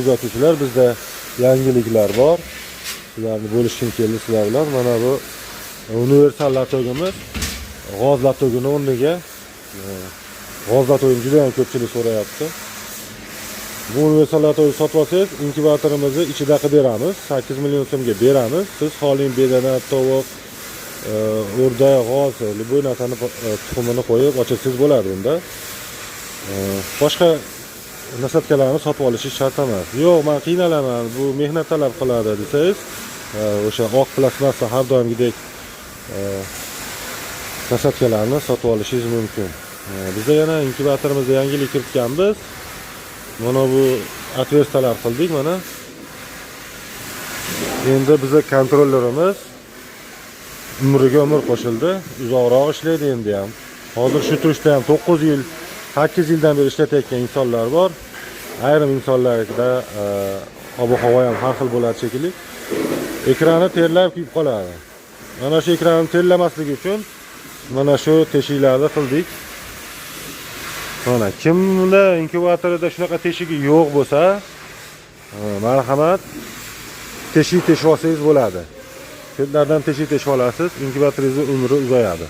kuzatuvchilar, bizda yangiliklar bor. Sizlarni bo'lishim keldi sizlar bilan. Mana bu universal latogimiz. G'oz latogini o'rniga g'oz latogini juda ham ko'pchilik so'rayapti. Bu universal latogni sotib olsangiz, inkubatorimizni ichida qilib beramiz. 8 million so'mga beramiz. Siz xoling bedana, tovuq, o'rda, g'oz, bu narsani tuxumini qo'yib ochsangiz bo'ladi bunda. Boshqa nasatkalarni sotib olishingiz shart emas. Yo'q, men qiynalaman, bu mehnat talab qiladi desangiz, o'sha oq plastmassa har doimgidek nasatkalarni sotib olishingiz mumkin. Bizda yana inkubatorimizda yangilik kiritganmiz. Mana bu atverstalar qildik mana. Endi bizning kontrollerimiz umriga umr qo'shildi. Uzoqroq ishlaydi endi ham. Hozir shu turishda ham 9 yil, 8 yildan beri ishlatayotgan insonlar bor. Ayrim insonlarda ob-havo ham har xil bo'ladi shekilli. Ekrani terlab kuyib qoladi. Mana shu ekranni terlamasligi uchun mana shu teshiklarni qildik. Mana kimda inkubatorida shunaqa teshigi yo'q bo'lsa, marhamat, teshib olsangiz bo'ladi. Chetlardan teshib olasiz, inkubatoringizning umri uzayadi.